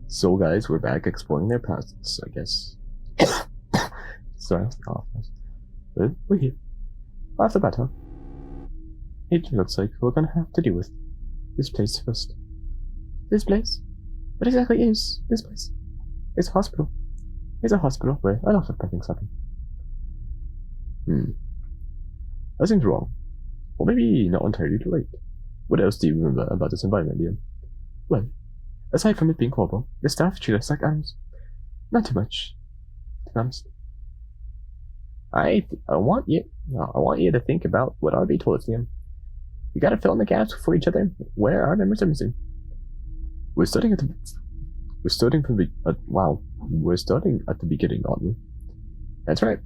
So guys, we're back exploring their pasts, I guess. Sorry, but we're here. After battle. It looks like we're gonna have to deal with this place first. This place? What exactly is this place? It's a hospital. It's a hospital where a lot of bad things happen. That seems wrong. Or maybe not entirely right. What else do you remember about this environment, Liam? Well, aside from it being horrible, the staff treat us like animals. Not too much, to be honest. I want you to think about what RB told us, Liam. We gotta fill in the gaps for each other where our members are missing. We're starting at the beginning, aren't we? That's right.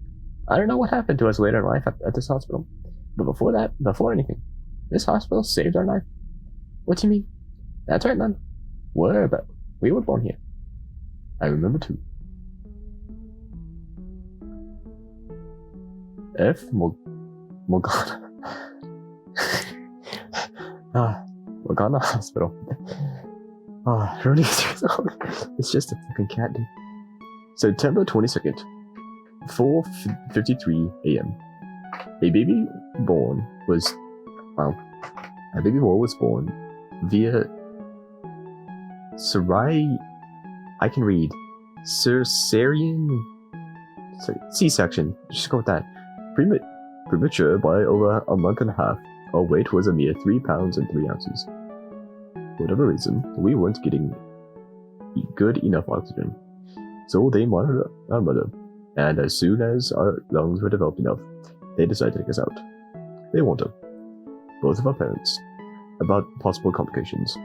I don't know what happened to us later in life at this hospital, but before anything, this hospital saved our life. What do you mean? That's right, man. We were born here. I remember too. Morgana. Morgana Hospital. Really? It's just a fucking cat, dude. September 22nd, 4:53 a.m. A baby boy was born via cesarean C-section. Just go with that. Premature by over a month and a half. Our weight was a mere 3 pounds and 3 ounces. For whatever reason, we weren't getting good enough oxygen. So they monitored our mother, and as soon as our lungs were developed enough, they decided to take us out. They warned us, both of our parents, about possible complications.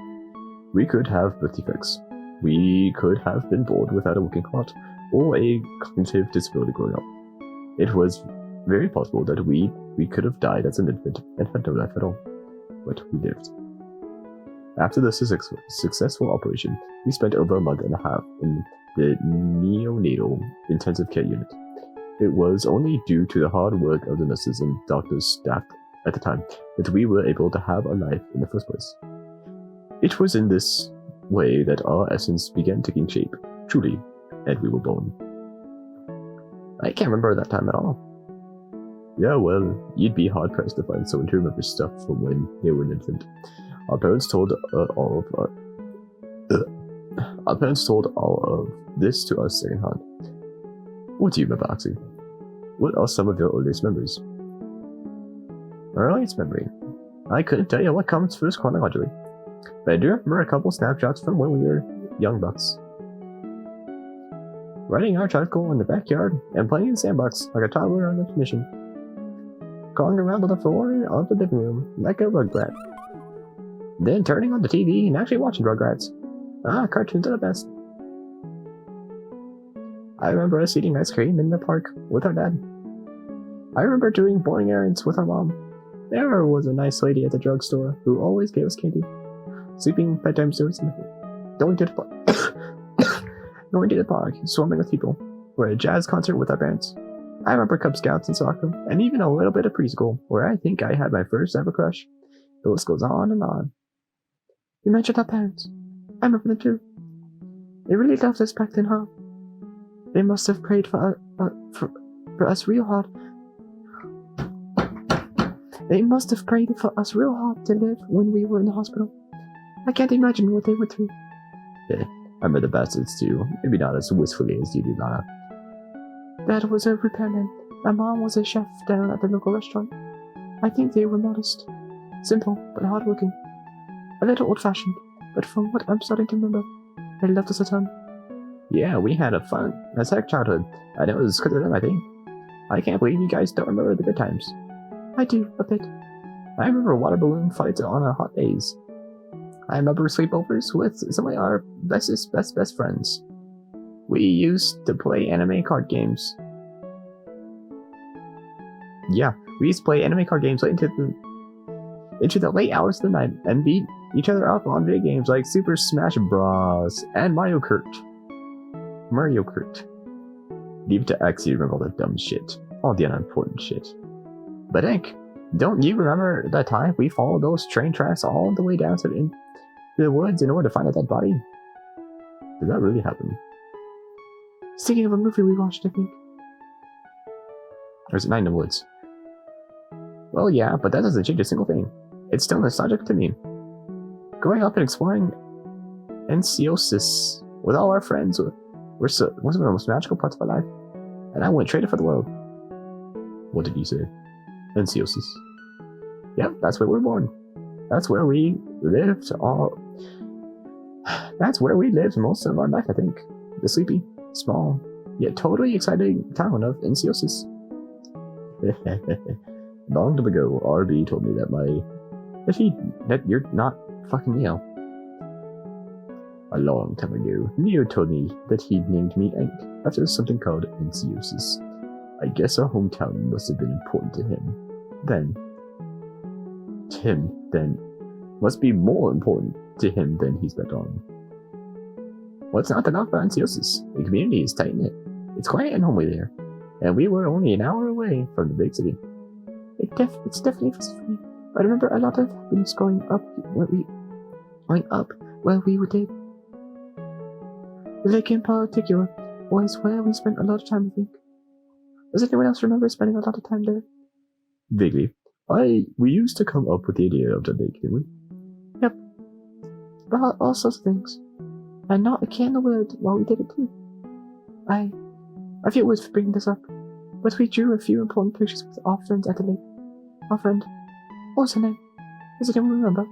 We could have birth defects. We could have been born without a working heart, or a cognitive disability growing up. It was very possible that we could have died as an infant and had no life at all. But we lived. After the successful operation, we spent over a month and a half in the neonatal intensive care unit. It was only due to the hard work of the nurses and doctors staff at the time that we were able to have a life in the first place. It was in this way that our essence began taking shape, truly, and we were born. I can't remember that time at all. Yeah, well, you'd be hard-pressed to find someone to remember stuff from when they were an infant. Our parents told all of this to us secondhand. What do you remember, Axie? What are some of your earliest memories? Earliest memory? I couldn't tell you what comes first chronologically, but I do remember a couple snapshots from when we were young bucks. Riding our tricycle in the backyard and playing in the sandbox like a toddler on a mission. Crawling around on the floor of the living room like a rugrat. Then turning on the TV and actually watching Rugrats. Cartoons are the best. I remember us eating ice cream in the park with our dad. I remember doing boring errands with our mom. There was a nice lady at the drugstore who always gave us candy. Sleeping bedtime stories, going to the park, swimming with people, or a jazz concert with our parents. I remember Cub Scouts and soccer, and even a little bit of preschool, where I think I had my first ever crush. The list goes on and on. You mentioned our parents. I remember them too. They really loved us back then, huh? They must have prayed for us real hard. They must have prayed for us real hard to live when we were in the hospital. I can't imagine what they went through. Yeah, I remember the bastards too. Maybe not as wistfully as you do, Lana. Dad was a repairman. My mom was a chef down at the local restaurant. I think they were modest. Simple, but hardworking. A little old-fashioned, but from what I'm starting to remember, they loved us a ton. Yeah, we had a fun as heck childhood. I know it was because of them, I think. I can't believe you guys don't remember the good times. I do, a bit. I remember water balloon fights on our hot days. I remember sleepovers with some of our best friends. We used to play anime card games. Yeah, we used to play anime card games late into the late hours of the night and beat each other up on video games like Super Smash Bros. And Mario Kart. Leave it to X, you remember all the dumb shit. All the unimportant shit. But Hank, don't you remember that time we followed those train tracks all the way down to the woods in order to find a dead body? Did that really happen? Thinking of a movie we watched, I think. Or is it Night in the Woods? Well, yeah, but that doesn't change a single thing. It's still nostalgic to me. Growing up and exploring Enciosis with all our friends was one of the most magical parts of my life, and I wouldn't trade it for the world. What did you say? Enciosis. Yep, that's where we're born. That's where we lived That's where we lived most of our life, I think. The sleepy, small, yet totally exciting town of Enciosis. Long time ago, RB told me that you're not fucking Neo. A long time ago, Neo told me that he'd named me Enk after something called Enciosis. I guess our hometown must have been important to him. Then must be more important to him than he's bet on. What's not to love about Enciosis? The community is tight-knit. It's quiet and homely there, and we were only an hour away from the big city. It's definitely funny. I remember a lot of happiness growing up where we did. The lake in particular was where we spent a lot of time, I think. Does anyone else remember spending a lot of time there? Vaguely. We used to come up with the idea of the lake, didn't we? Yep. About all sorts of things. And not a care in the world while we did it too. I feel weird for bringing this up, but we drew a few important pictures with our friends at the lake. Our friend. What was her name? Does anyone remember?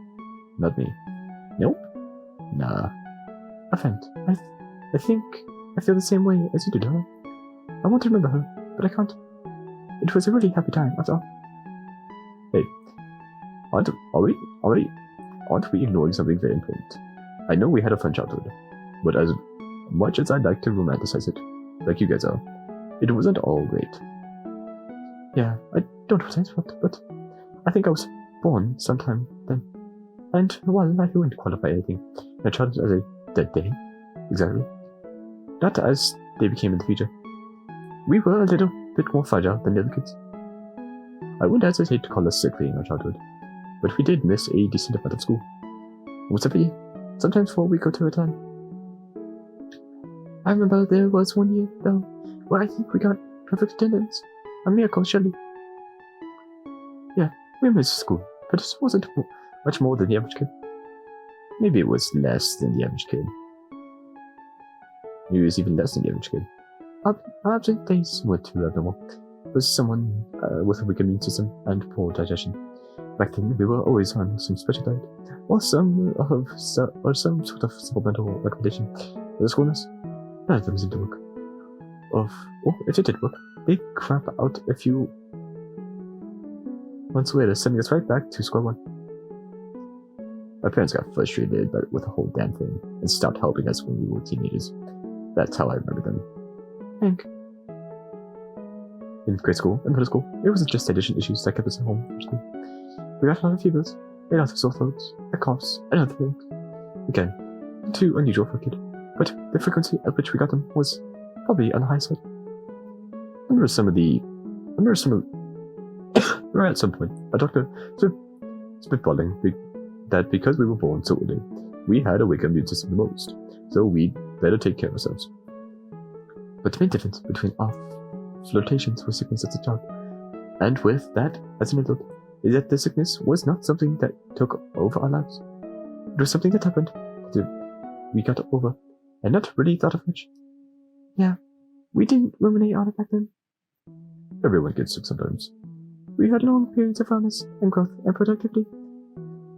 Not me. Nope. Nah. A friend. I think I feel the same way as you do, Laura. I want to remember her, but I can't. It was a really happy time, that's all. Hey, aren't we ignoring something very important? I know we had a fun childhood, but as much as I'd like to romanticize it, like you guys are, it wasn't all great. Yeah, I don't pretend, but I think I was born sometime then. And, well, I wouldn't qualify anything in a childhood as a dead day, exactly. Not as they became in the future. We were a little bit more fragile than the other kids. I wouldn't hesitate to call us sickly in our childhood, but we did miss a decent amount of school. Almost every year, sometimes for a week or two at a time. I remember there was one year, though, where I think we got perfect attendance. A miracle, surely. Yeah, we missed school, but it wasn't much more than the average kid. Maybe it was less than the average kid. Maybe it was even less than the average kid. Our absent days were too abnormal. It was someone with a weak immune system and poor digestion. Back then, we were always on some special diet, or some sort of supplemental recommendation for the school nurse. None of them seemed to work. Or if it did work, they'd crap out a few months later, sending us right back to square one. My parents got frustrated with the whole damn thing and stopped helping us when we were teenagers. That's how I remember them. Hank. In grade school and middle school, it wasn't just digestion issues that kept us at home from school. We got a lot of fevers, a lot of sore throats, coughs, and other things. Again, too unusual for a kid, but the frequency at which we got them was probably on the high side. I remember at some point, a doctor spitballing that because we were born so early, we had a weak immune system the most, so we'd better take care of ourselves. But the main difference between our flirtations with sickness as a child, and with that as an adult, is that the sickness was not something that took over our lives. It was something that happened, that we got over, and not really thought of much. Yeah, we didn't ruminate on it back then. Everyone gets sick sometimes. We had long periods of wellness and growth and productivity.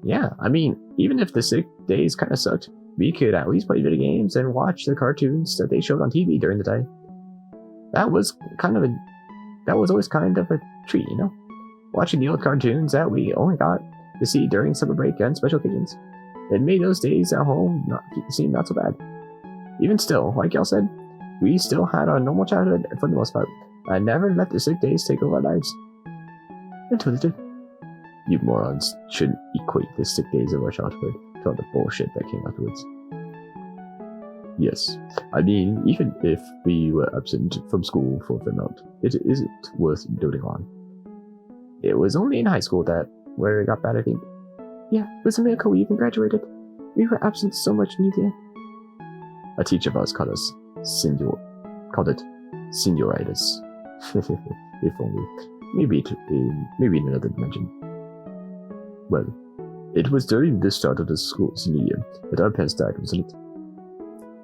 Yeah, I mean, even if the sick days kind of sucked, we could at least play video games and watch the cartoons that they showed on TV during the day. That was always kind of a treat, you know? Watching the old cartoons that we only got to see during summer break and special occasions. It made those days at home seem not so bad. Even still, like y'all said, we still had our normal childhood for the most part, and never let the sick days take over our lives. Until they did. You morons shouldn't equate the sick days of our childhood to all the bullshit that came afterwards. Yes, I mean, even if we were absent from school for a fair amount, it isn't worth doting on. It was only in high school where it got bad, I think. Yeah, it was a miracle we even graduated. We were absent so much near the end. A teacher of ours called it senioritis. If only. Maybe in another dimension. Well, it was during the start of the school senior year that our parents died, wasn't it?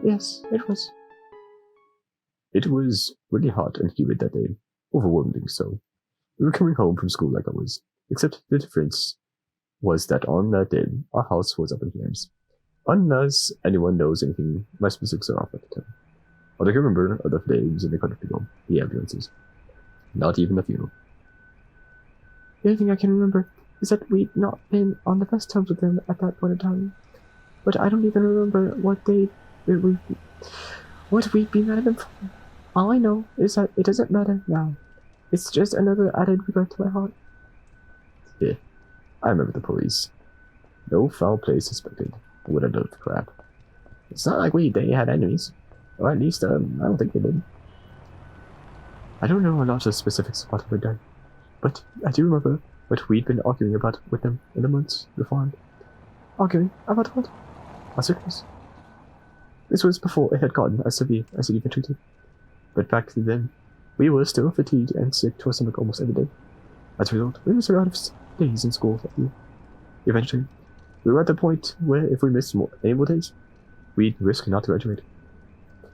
Yes, it was. It was really hot and humid that day, overwhelmingly so. We were coming home from school like always, except the difference was that on that day, our house was up in flames. Unless anyone knows anything, my specifics are off at the time. All I can remember are the flames and the crowd of people, the ambulances. Not even the funeral. The only thing I can remember is that we'd not been on the best terms with them at that point in time. But I don't even remember what we'd be mad at them for. All I know is that it doesn't matter now. It's just another added regret to my heart. Yeah, I remember the police. No foul play suspected. Would have done crap. It's not like they had enemies. Or at least, I don't think they did. I don't know a lot of specifics about what they'd done. But I do remember what we'd been arguing about with them in the months before. Arguing about what? Our sickness. This was before it had gotten as severe as it even treated. But back then, we were still fatigued and sick to our stomach almost every day. As a result, we missed a lot of days in school that year. Eventually, we were at the point where if we missed any more days, we'd risk not graduating.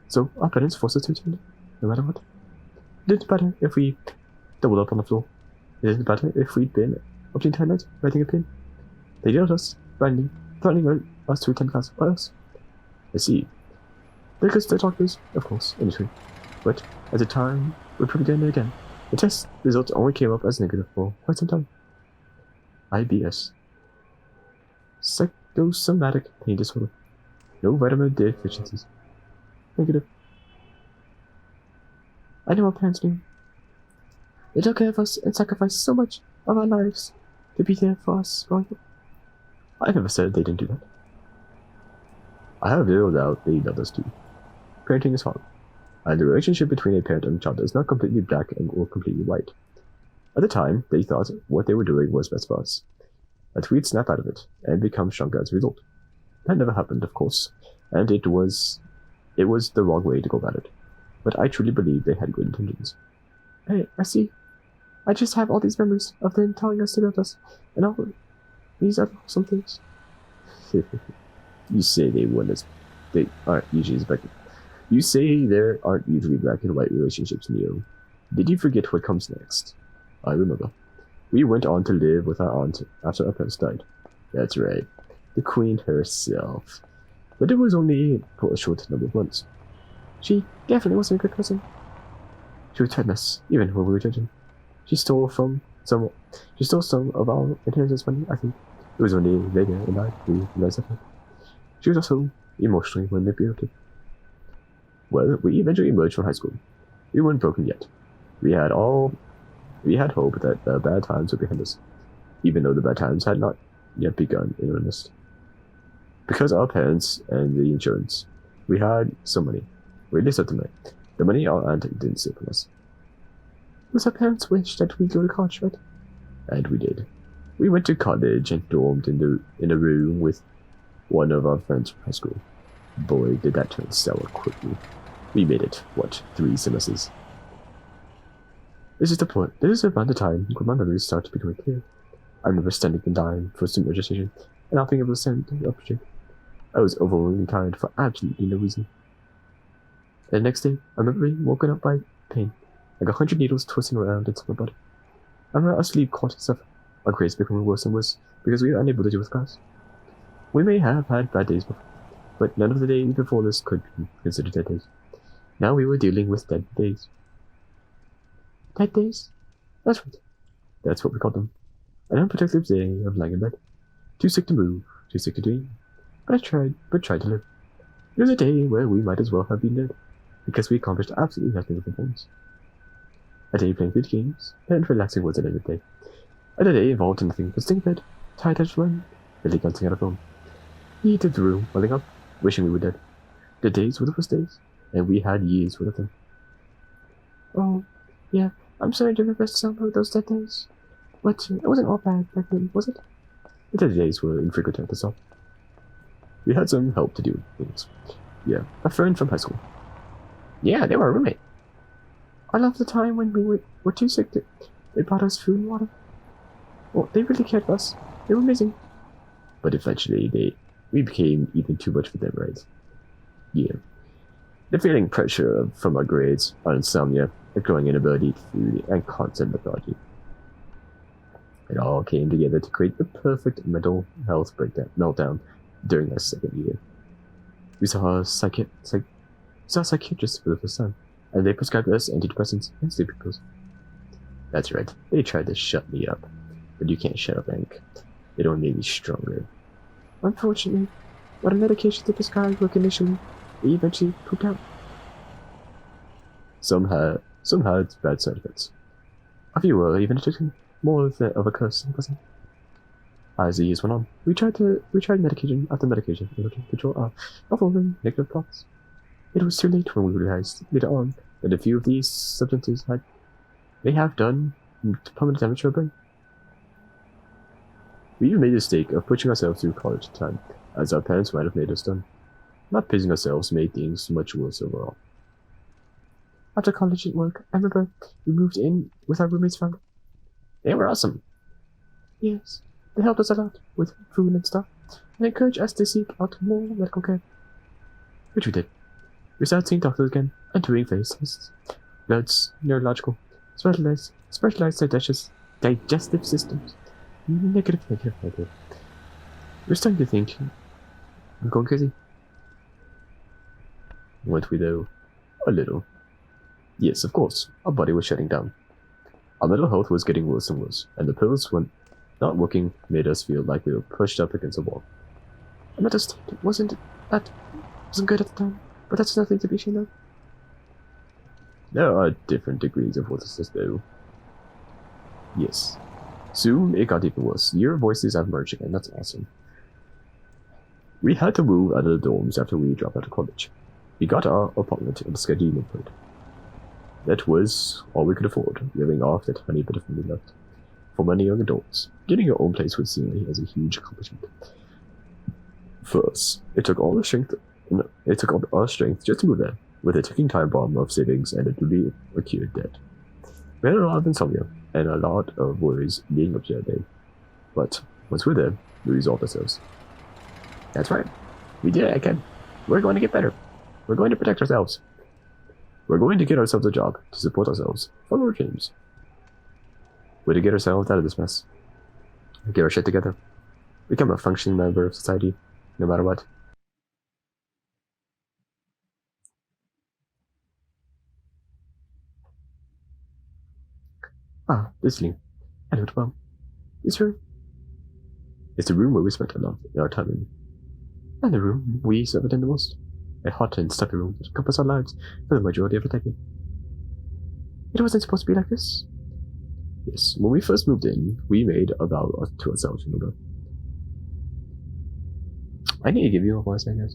So our parents forced us to attend, no matter what. It didn't matter if we doubled up on the floor. It didn't matter if we'd been up the entire night writing a pin. They yelled at us, randomly, threatening us to attend class or else. I see. Because the doctors, of course, initially. But at the time, we're probably getting it again. The test results only came up as negative for quite some time. IBS. Psychosomatic pain disorder. No vitamin D deficiencies. Negative. I know our parents knew. They took care of us and sacrificed so much of our lives to be there for us growing up. I never said they didn't do that. I have little doubt they loved us too. Parenting is hard, and the relationship between a parent and a child is not completely black or completely white. At the time, they thought what they were doing was best for us, that we'd snap out of it and become stronger as a result. That never happened, of course, and it was the wrong way to go about it. But I truly believe they had good intentions. Hey, I see. I just have all these memories of them telling us to love us, and all these other awesome things. You say they aren't usually black. You say there aren't usually black and white relationships, Neo. Did you forget what comes next? I remember. We went on to live with our aunt after our parents died. That's right, the queen herself. But it was only for a short number of months. She definitely wasn't a good person. She would threaten us, even when we were judging. She stole some of our inheritance money, I think. It was only later in life we realized that. She was also emotionally manipulative. Well, we eventually emerged from high school. We weren't broken yet. We had hope that the bad times would behind us, even though the bad times had not yet begun in earnest. Because our parents and the insurance, we had some money. We at least had the money our aunt didn't steal from us. It was our parents' wish that we go to college, right? And we did. We went to college and dormed in a room with one of our friends from high school. Boy, did that turn sour quickly. We made it, 3 semesters? This is around the time when my memories start to become clear. I remember standing in line for student registration and not being able to send the upgrade. I was overwhelmingly tired for absolutely no reason. And the next day, I remember being woken up by pain, like 100 needles twisting around inside my body. I remember our sleep caught itself, our grades becoming worse and worse because we were unable to deal with class. We may have had bad days before, but none of the days before this could be considered dead days. Now we were dealing with dead days. Dead days? That's right. That's what we called them. An unproductive day of lying in bed. Too sick to move, too sick to dream. But tried to live. It was a day where we might as well have been dead, because we accomplished absolutely nothing with performance. A day playing video games, and relaxing was another day. A day involved in nothing but staying in bed, tired out of run, Billy glancing at a phone. We entered the room, welling up, wishing we were dead. The days were the first days, and we had years worth of them. Oh, yeah, I'm sorry to regress some of those dead days. But it wasn't all bad back then, was it? The dead days were infrequent at the start. We had some help to do things. Yeah, a friend from high school. Yeah, they were a roommate. I love the time when we were too sick to... They brought us food and water. Well, they really cared for us. They were amazing. But eventually, we became even too much for them, right? Yeah. The feeling pressure from our grades, our insomnia, a growing inability to food, and constant lethargy. It all came together to create the perfect mental health meltdown during our second year. We saw a psychiatrist for the first time, and they prescribed us antidepressants and sleeping pills. That's right, they tried to shut me up. But you can't shut up ink. It only made me stronger. Unfortunately, what a medication they prescribed worked initially, they eventually pooped out. Some had bad side effects. A few were even addicted, more of a curse than a blessing. As the years went on, we tried medication after medication in order to control our evolving negative thoughts. It was too late when we realized later on that a few of these substances may have done permanent damage to our brain. We even made the mistake of pushing ourselves through college time, as our parents might have made us done. Not pacing ourselves made things much worse overall. After college at work, I remember we moved in with our roommate's family. They were awesome. Yes, they helped us a lot with food and stuff, and encouraged us to seek out more medical care. Which we did. We started seeing doctors again, and doing face tests, bloods, neurological, specialized digestive systems. Negative. We're starting to think I'm going crazy. Weren't we though? A little. Yes, of course. Our body was shutting down. Our mental health was getting worse and worse, and the pills, when not working, made us feel like we were pushed up against a wall. Our mental state wasn't good at the time, but that's nothing to be ashamed of. There are different degrees of worthlessness though. Yes. Soon it got even worse. Your voices have merged again, that's awesome. We had to move out of the dorms after we dropped out of college. We got our apartment in the Sketchy neighborhood. That was all we could afford, living off that tiny bit of money left. For many young adults, getting your own place was seen as a huge accomplishment. For us, it took all our strength just to move there, with a ticking time bomb of savings and a newly accrued debt. We had a lot of insomnia, and a lot of worries leading up to that day. But once we're there, we resolved ourselves. That's right. We did it again. We're going to get better. We're going to protect ourselves. We're going to get ourselves a job to support ourselves, follow our dreams. We're to get ourselves out of this mess. Get our shit together. Become a functioning member of society, no matter what. Ah, this room. I know it well. This room. It's the room where we spent a lot of our time in. And the room we suffered in the most. A hot and stuffy room that encompassed our lives for the majority of the decade. It wasn't supposed to be like this. Yes, when we first moved in, we made a vow to ourselves, remember? I need to give you a voice, I guess.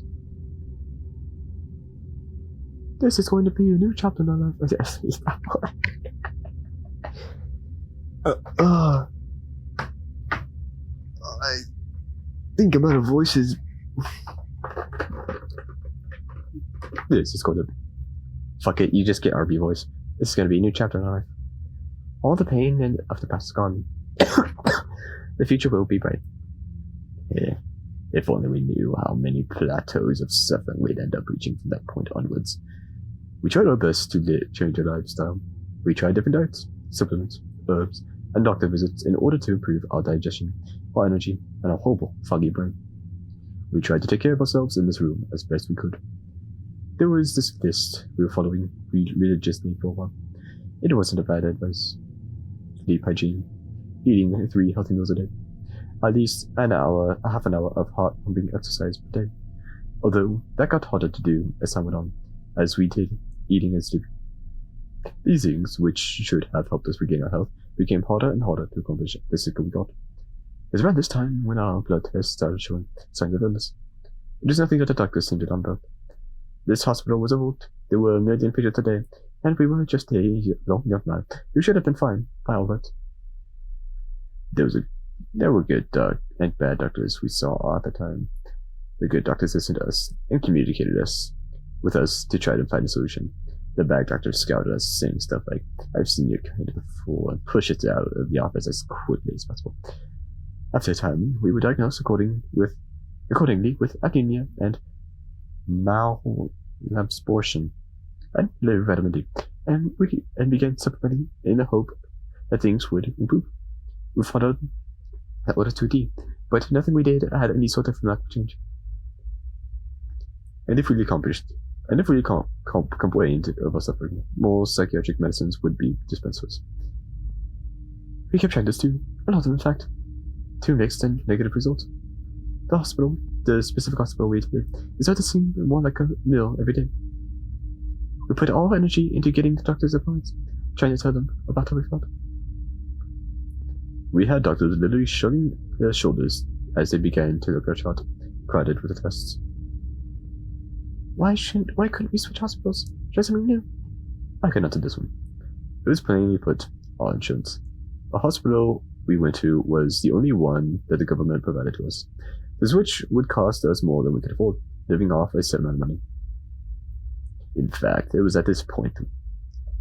This is going to be a new chapter in our life. Yes, I think I'm out of voices. This is going to... Fuck it, you just get RB voice. This is going to be a new chapter in our life. All the pain of the past is gone. The future will be bright. Yeah. If only we knew how many plateaus of suffering we'd end up reaching from that point onwards. We tried our best to change our lifestyle. We tried different diets, supplements, herbs, and doctor visits in order to improve our digestion, our energy, and our horrible, foggy brain. We tried to take care of ourselves in this room as best we could. There was this list we were following religiously for a while. It wasn't a bad advice. Sleep hygiene, eating 3 healthy meals a day, at least half an hour of heart-pumping exercise per day. Although that got harder to do as time went on, as we did eating and sleeping. These things, which should have helped us regain our health, became harder and harder to accomplish the sicker we got. It was around this time when our blood tests started showing signs of illness. It is nothing that the doctors seemed to done about. This hospital was overlooked. There were a million patients a day, and we were just a young man who should have been fine by all that. There were good and bad doctors we saw at the time. The good doctors listened to us and communicated us with us to try to find a solution. The bag doctor scouted us, saying stuff like, "I've seen your kind before," and push it out of the office as quickly as possible. After a time, we were diagnosed accordingly with anemia and malabsorption and low vitamin D, and began supplementing in the hope that things would improve. We followed that order to a D, but nothing we did had any sort of remarkable change. And if we complained of our suffering, more psychiatric medicines would be dispensed to us. We kept trying this too, a lot of in fact, to mixed and negative results. The specific hospital we attended, it started to seem more like a mill every day. We put all our energy into getting the doctors' appointments, trying to tell them about how we felt. We had doctors literally shrugging their shoulders as they began to look at our chart, crowded with the tests. Why couldn't we switch hospitals? Try something new? I could not do this one. It was plainly put on insurance. The hospital we went to was the only one that the government provided to us. The switch would cost us more than we could afford, living off a certain amount of money. In fact, it was at this point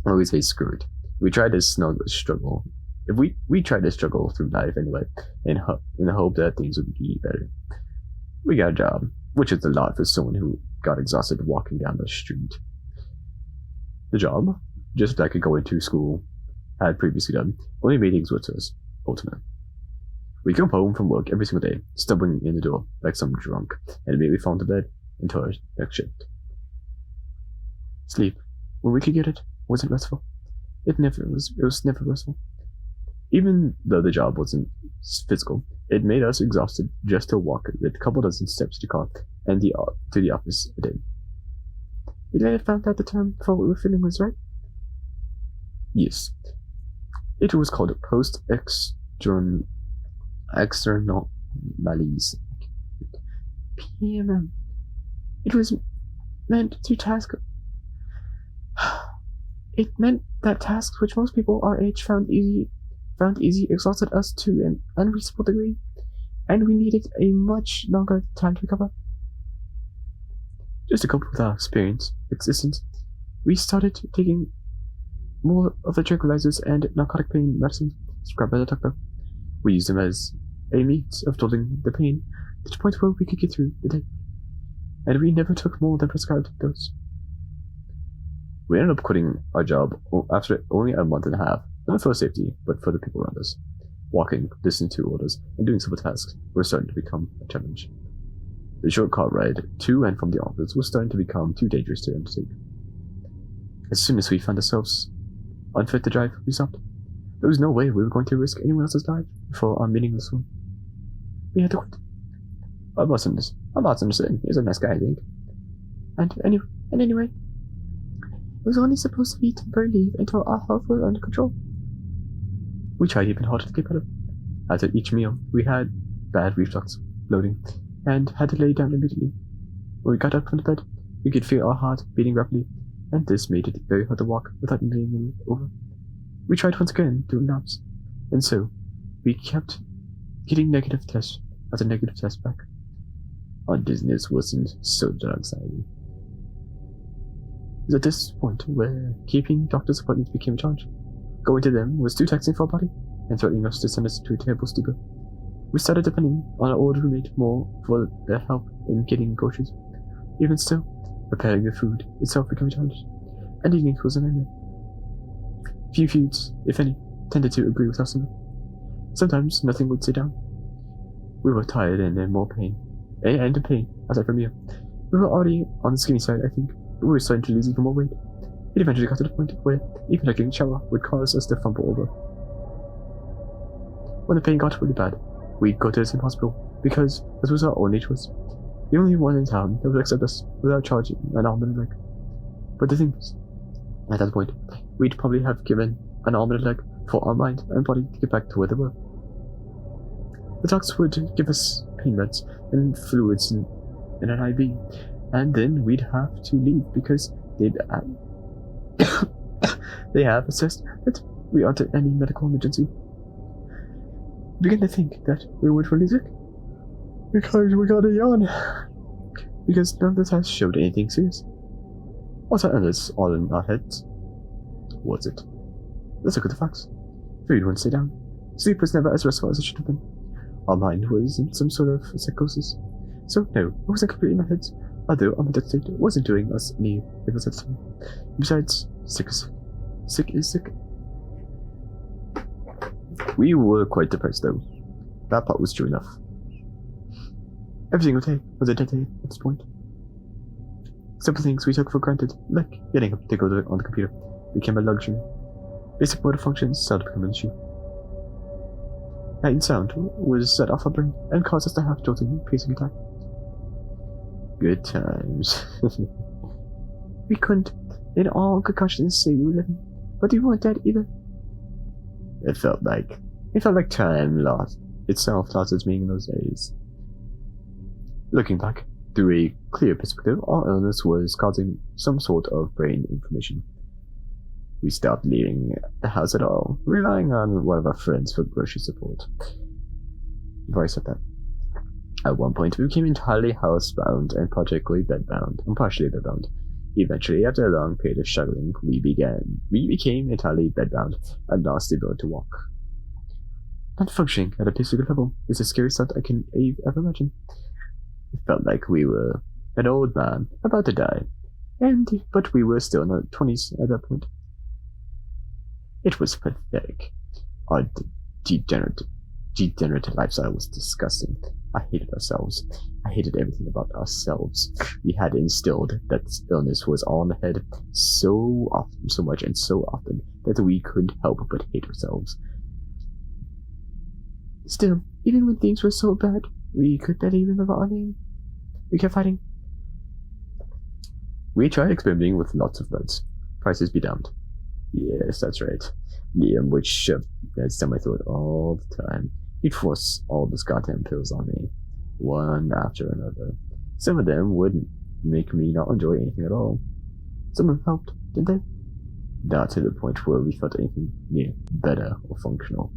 where we say screw it. We tried to struggle. We tried to struggle through life anyway, in the hope that things would be better. We got a job, which is a lot for someone who got exhausted walking down the street. The job, just like going to school had previously done, only made things worse to us, ultimately. We come home from work every single day, stumbling in the door like some drunk, and immediately fall into bed until our next shift. Sleep, when we could get it, wasn't restful. It was never restful. Even though the job wasn't physical, it made us exhausted just to walk a couple dozen steps to the car and to the office a day. We later found out the term for what we were feeling was right. Yes. It was called post-external malaise. P.M. It was meant to task. It meant that tasks which most people our age found easy exhausted us to an unreasonable degree, and we needed a much longer time to recover. Just to cope with our existence, we started taking more of the tranquilizers and narcotic pain medicines prescribed by the doctor. We used them as a means of dulling the pain to the point where we could get through the day, and we never took more than prescribed dose. We ended up quitting our job after only a month and a half, not for safety, but for the people around us. Walking, listening to orders, and doing simple tasks were starting to become a challenge. The short car ride to and from the office was starting to become too dangerous to undertake. As soon as we found ourselves unfit to drive, we stopped. There was no way we were going to risk anyone else's life for our meaningless one. We had to quit. Our boss understood. He's a nice guy, I think. And anyway, it was only supposed to be temporary leave until our health was under control. We tried even harder to get better. After each meal, we had bad reflux, bloating, and had to lay down immediately. When we got up from the bed, we could feel our heart beating rapidly, and this made it very hard to walk without needing over. We tried once again doing naps, and so we kept getting negative test after negative test back. Our dizziness worsened, so did our anxiety. It was at this point where keeping doctor's appointments became a challenge. Going to them was too taxing for our body, and threatening us to send us to a terrible stupor. We started depending on our old roommate more for their help in getting groceries. Even still, preparing the food itself became a challenge, and eating was a nightmare. Few foods, if any, tended to agree with us. Sometimes nothing would sit down. We were tired and in more pain. And in pain, aside from you. We were already on the skinny side, I think, but we were starting to lose even more weight. It eventually got to the point where even taking a shower would cause us to fumble over. When the pain got really bad, we'd go to the same hospital, because this was our only choice. The only one in town that would accept us without charging an arm and a leg. But the thing is, at that point, we'd probably have given an arm and a leg for our mind and body to get back to where they were. The doctors would give us pain meds and fluids and an IV, and then we'd have to leave because they have assessed that we aren't in any medical emergency. I began to think that we would really sick because we got a yawn. Because none of the tests showed anything serious. Was that endless all in our heads? Was it? Let's look at the facts. Food wouldn't stay down. Sleep was never as restful as it should have been. Our mind was in some sort of psychosis. So, no, it wasn't completely in our heads, although our mental state wasn't doing us any favors at the time. Besides, sick is sick. Sick is sick. We were quite depressed, though. That part was true enough. Everything was a dead day at this point. Simple things we took for granted, like getting up to go on the computer, became a luxury. Basic motor functions started to become an issue. Light and sound was set off our brain and caused us to have jolting pacing attack. Good times. We couldn't, in all good conscience, say we were living, but we weren't dead either. It felt like time lost its meaning in those days. Looking back, through a clear perspective, our illness was causing some sort of brain inflammation. We stopped leaving the house at all, relying on one of our friends for grocery support. Before I said that, at one point we became entirely housebound and partially bedbound. Eventually, after a long period of struggling, we became entirely bedbound and lost the ability to walk. Not functioning at a basic level is the scariest thought I can ever imagine. It felt like we were an old man about to die, but we were still in our 20s at that point. It was pathetic. Our degenerate lifestyle was disgusting. I hated ourselves. I hated everything about ourselves. We had instilled that illness was all in the head so much and so often that we couldn't help but hate ourselves. Still, even when things were so bad, we could barely remember our name. We kept fighting. We tried experimenting with lots of bloods. Prices be damned. Yes, that's right. Liam would shove meds down my throat all the time. He'd force all those goddamn pills on me, one after another. Some of them wouldn't make me not enjoy anything at all. Some of them helped, didn't they? Not to the point where we felt anything near better or functional.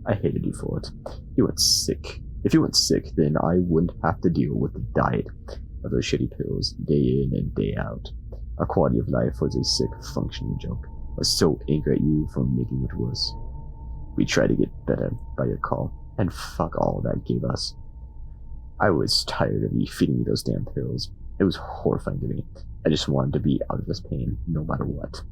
I hated you for it. You weren't sick. If you weren't sick, then I wouldn't have to deal with the diet of those shitty pills day in and day out. Our quality of life was a sick, functioning joke. I was so angry at you for making it worse. We tried to get better by your call, and fuck all that gave us. I was tired of you feeding me those damn pills. It was horrifying to me. I just wanted to be out of this pain, no matter what.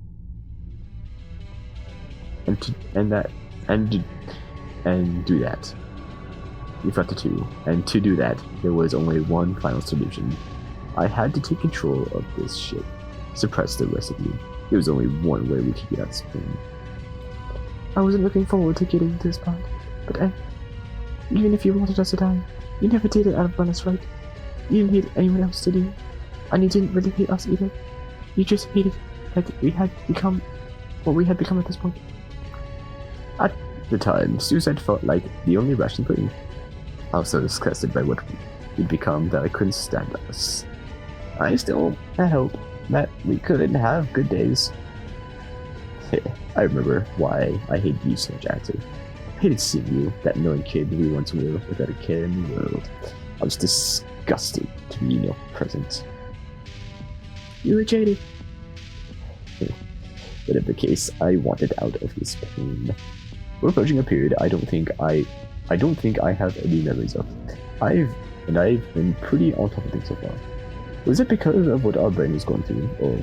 And do that. We fought the two, and to do that, there was only one final solution. I had to take control of this shit. Suppress the rest of you. There was only one way we could get out of this pain. I wasn't looking forward to getting to this part, but even if you wanted us to die, you never did it out of bonus, right? You didn't hate anyone else, did you? And you didn't really hate us either. You just hated that we had become what we had become at this point. At the time, suicide felt like the only rational thing. I was so disgusted by what we'd become that I couldn't stand us. I still had hope that we could have good days. I remember why I hated you so much, Axel. I hated seeing you, that annoying kid we once were, without a care in the world. I was disgusted to be in your presence. You were jaded. Whatever the case, I wanted out of this pain. We're approaching a period I don't think I have any memories of. I've been pretty on top of things so far. Was it because of what our brain was going through, or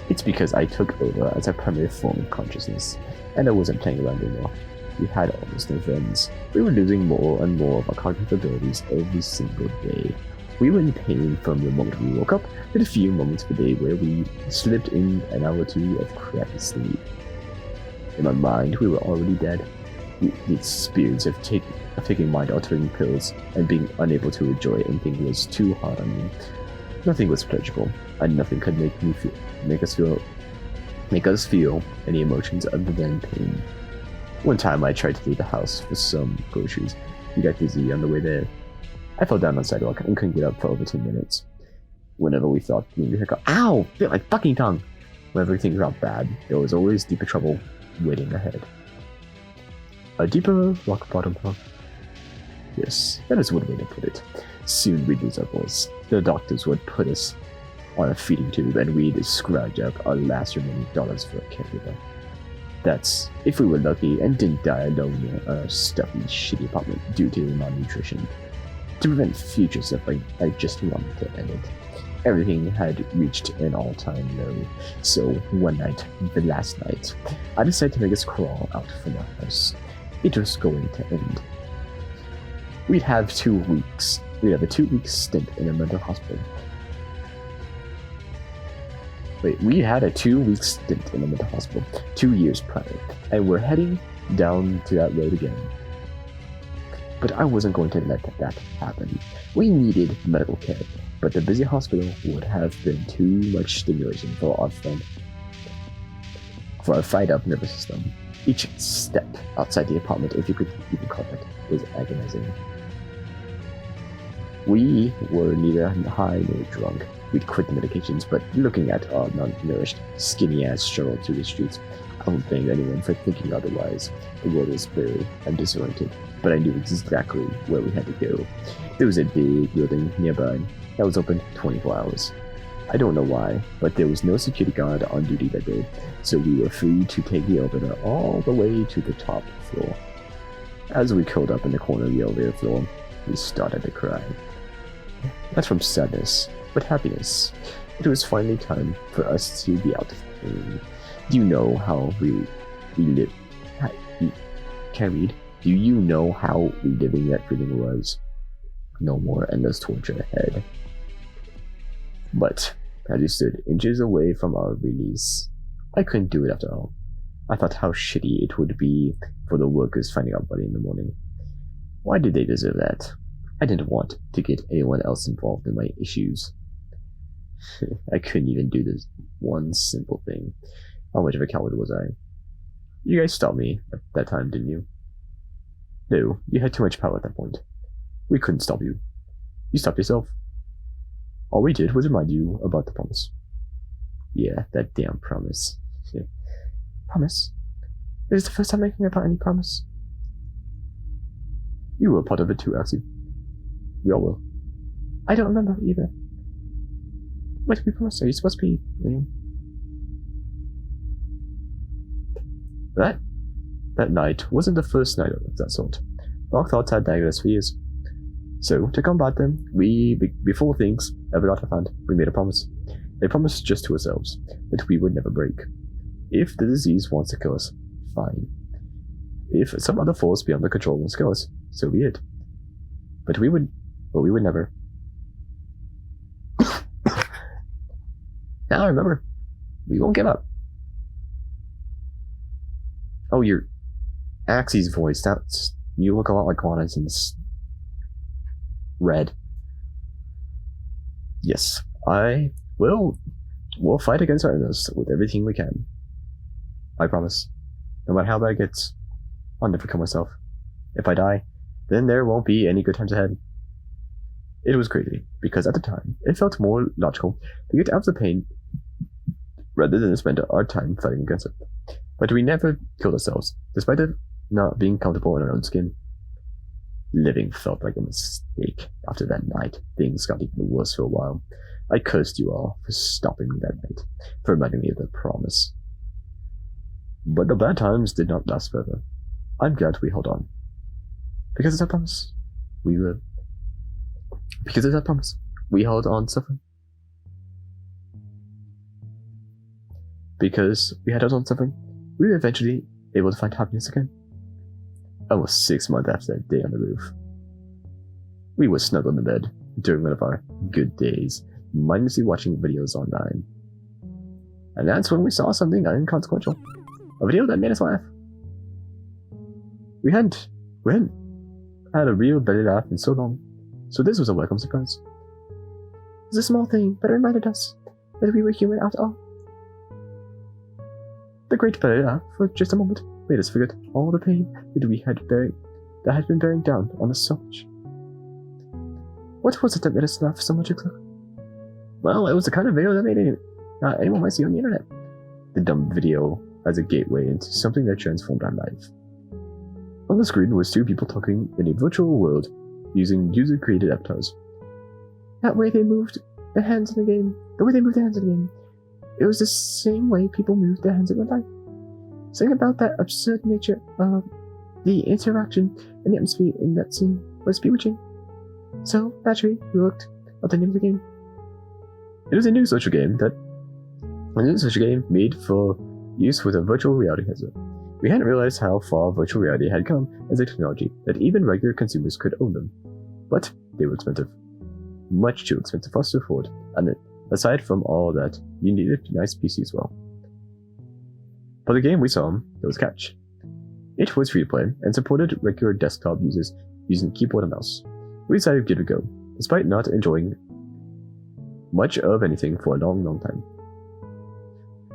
it's because I took over as a primary form of consciousness, and I wasn't playing around anymore. We had almost no friends. We were losing more and more of our cognitive abilities every single day. We were in pain from the moment we woke up to the few moments of the day where we slipped in an hour or two of crappy sleep. In my mind, we were already dead. The experience of taking mind-altering pills and being unable to enjoy anything was too hard on me. Nothing was pleasurable, and nothing could make us feel any emotions other than pain. One time I tried to leave the house for some groceries. We got dizzy on the way there. I fell down on the sidewalk and couldn't get up for over 2 minutes. Whenever we thought we could go, ow! Bit my fucking tongue! Whenever things got bad, there was always deeper trouble waiting ahead. A deeper rock bottom, huh? Yes, that is one way to put it. Soon we'd lose our voice. The doctors would put us on a feeding tube, and we'd scrounge up our last remaining dollars for a caregiver. That's if we were lucky and didn't die alone in a stuffy, shitty apartment due to malnutrition. To prevent future suffering, I just wanted to end it. Everything had reached an all-time low, so one night, the last night, I decided to make us crawl out from our house. It was going to end. We'd have a 2-week stint in a mental hospital. We had a 2-week stint in a mental hospital 2 years prior, and we're heading down to that road again. But I wasn't going to let that happen. We needed medical care, but the busy hospital would have been too much stimulation for our fired-up nervous system. Each step outside the apartment, if you could even call it, was agonizing. We were neither high nor drunk. We'd quit the medications, but looking at our malnourished, skinny-ass struggle through the streets, I don't blame anyone for thinking otherwise. The world was blurry and disoriented, but I knew exactly where we had to go. There was a big building nearby that was open 24 hours. I don't know why, but there was no security guard on duty that day, so we were free to take the elevator all the way to the top floor. As we curled up in the corner of the elevator floor, we started to cry. Not from sadness, but happiness. It was finally time for us to be out of pain. Do you know how we live? Do you know how reliving that feeling was? No more endless torture ahead. But as we stood inches away from our release, I couldn't do it after all. I thought how shitty it would be for the workers finding our body in the morning. Why did they deserve that? I didn't want to get anyone else involved in my issues. I couldn't even do this one simple thing. How much of a coward was I? You guys stopped me at that time, didn't you? No, you had too much power at that point. We couldn't stop you. You stopped yourself. All we did was remind you about the promise. Yeah, that damn promise. Promise? This is the first time I'm making about any promise. You were part of it too, Axie. We all were. I don't remember either. What did we promise? Are you supposed to be, That night wasn't the first night of that sort. Dark thoughts had nagged us for years. So, to combat them, before things ever got out of hand, we made a promise. A promise just to ourselves, that we would never break. If the disease wants to kill us, fine. If some other force beyond our control wants to kill us, so be it. But we would never. Now remember, we won't give up. Oh, your Axie's voice, you look a lot like Quanta's in this red. Yes, we'll fight against our enemies with everything we can. I promise. No matter how bad it gets, I'll never kill myself. If I die, then there won't be any good times ahead. It was crazy, because at the time, it felt more logical to get out of the pain rather than spend our time fighting against it. But we never killed ourselves, despite it not being comfortable in our own skin. Living felt like a mistake. After that night, things got even worse for a while. I cursed you all for stopping me that night, for reminding me of the promise. But the bad times did not last forever. I'm glad we held on. Because of that promise, we held on suffering. Because we had held on suffering, we were eventually able to find happiness again. Almost 6 months after that day on the roof. We were snuggled in bed during one of our good days, mindlessly watching videos online. And that's when we saw something inconsequential. A video that made us laugh. We hadn't had a real belly laugh in so long, so this was a welcome surprise. It was a small thing, but it reminded us that we were human after all. The great belly laugh for just a moment made us forget all the pain that had been bearing down on us so much. What was it that made us laugh so much, exactly? Well, it was the kind of video that made anyone might see on the internet. The dumb video as a gateway into something that transformed our life. On the screen was 2 people talking in a virtual world using user-created avatars. That way they moved the hands in the game, the way they moved their hands in the game, it was the same way people moved their hands in real life. Something about that absurd nature of the interaction and the atmosphere in that scene was bewitching. So, naturally, we looked at the name of the game. It was a new social game made for use with a virtual reality headset. We hadn't realized how far virtual reality had come as a technology that even regular consumers could own them. But they were expensive. Much too expensive for us to afford, and aside from all that, you needed a nice PC as well. For the game we saw, there was a catch. It was free to play and supported regular desktop users using keyboard and mouse. We decided to give it a go, despite not enjoying much of anything for a long time.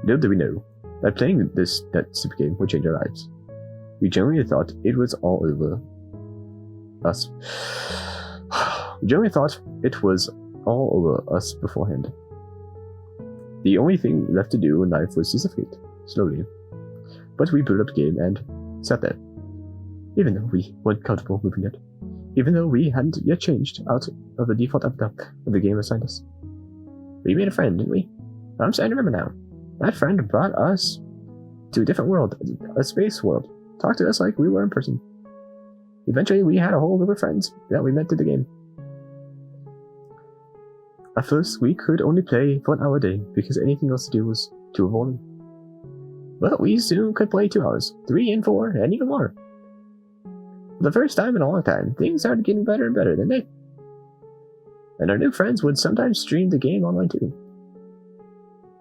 Little did we know that playing that super game would change our lives. We generally thought it was all over us. We generally thought it was all over us beforehand. The only thing left to do in life was to suffocate, slowly. But we booted up the game and sat there. Even though we weren't comfortable moving yet. Even though we hadn't yet changed out of the default avatar of the game assigned us. We made a friend, didn't we? I'm starting to remember now. That friend brought us to a different world, a space world. Talked to us like we were in person. Eventually, we had a whole group of friends that we met through the game. At first, we could only play for an hour a day because anything else to do was too overwhelming. But we soon could play 2 hours, 3 and 4, and even more. For the first time in a long time, things started getting better and better, didn't they? And our new friends would sometimes stream the game online too.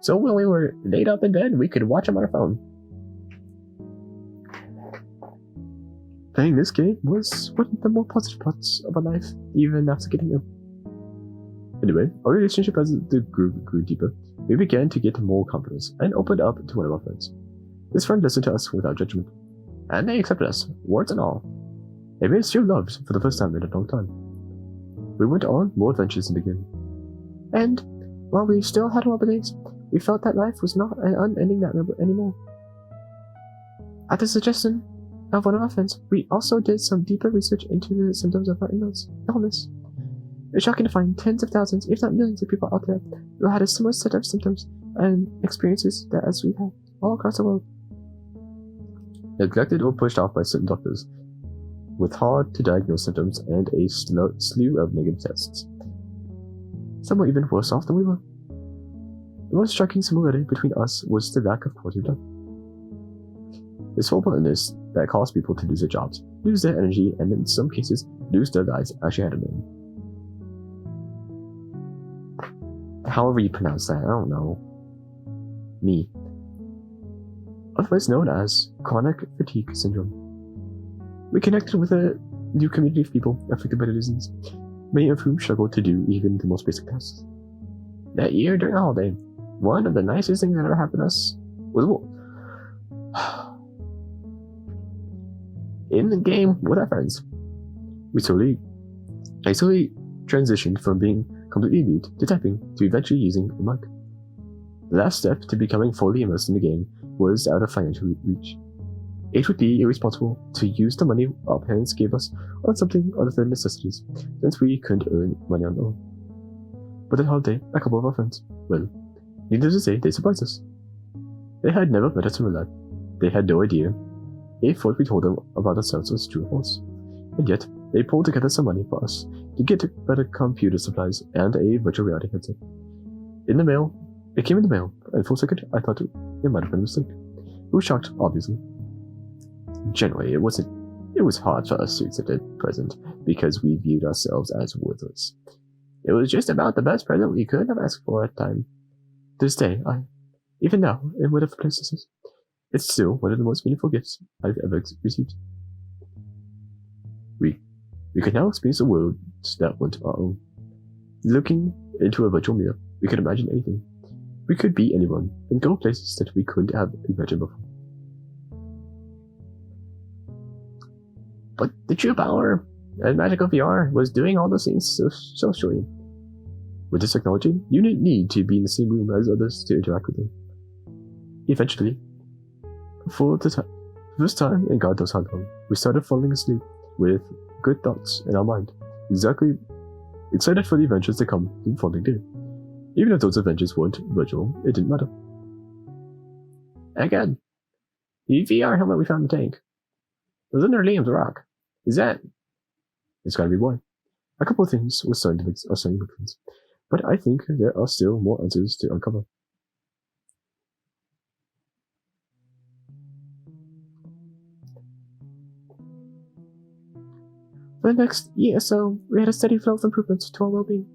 So when we were laid up in bed, we could watch them on our phone. Playing this game was one of the more positive parts of our life, even after getting ill. Anyway, our relationship as the group grew deeper. We began to get more confidence and opened up to one of our friends. This friend listened to us without judgment, and they accepted us, warts and all. They made us feel loved for the first time in a long time. We went on more adventures in the game. And while we still had our days, we felt that life was not an unending nightmare anymore. At the suggestion of one of our friends, we also did some deeper research into the symptoms of our illness. It's shocking to find tens of thousands, if not millions of people out there who had a similar set of symptoms and experiences that as we have all across the world. Neglected or pushed off by certain doctors, with hard to diagnose symptoms and a slew of negative tests. Some were even worse off than we were. The most striking similarity between us was the lack of quality of life. This horrible illness that caused people to lose their jobs, lose their energy, and in some cases, lose their lives actually had a name. However you pronounce that, I don't know. Me. Otherwise known as chronic fatigue syndrome. We connected with a new community of people affected by the disease, many of whom struggled to do even the most basic tasks. That year during the holiday, one of the nicest things that ever happened to us was in the game with our friends. I slowly transitioned from being completely mute to typing to eventually using a mic. The last step to becoming fully immersed in the game was out of financial reach. It would be irresponsible to use the money our parents gave us on something other than necessities, since we couldn't earn money on our own. But that holiday, a couple of our friends, well, needless to say, they surprised us. They had never met us in real life. They had no idea if what we told them about ourselves was true or false. And yet, they pulled together some money for us to get better computer supplies and a virtual reality headset. It came in the mail, and for a second, I thought it might have been a mistake. We were shocked, obviously. Generally, it was hard for us to accept a present because we viewed ourselves as worthless. It was just about the best present we could have asked for at the time. To this day, even now, in whatever place this is, it's still one of the most meaningful gifts I've ever received. We could now experience the world that weren't our own. Looking into a virtual mirror, we could imagine anything. We could be anyone and go places that we couldn't have imagined before. But the true power and magic of VR was doing all those things socially. With this technology, you didn't need to be in the same room as others to interact with them. Eventually, for the first time in God knows how long, we started falling asleep with good thoughts in our mind, excited for the adventures to come in falling day. Even if those adventures weren't virtual, it didn't matter. Again, the VR helmet we found in the tank. It was under Liam's rock. Is that? It's gotta be why. A couple of things were starting to make sense, but I think there are still more answers to uncover. For the next year or so, we had a steady flow of improvements to our well-being.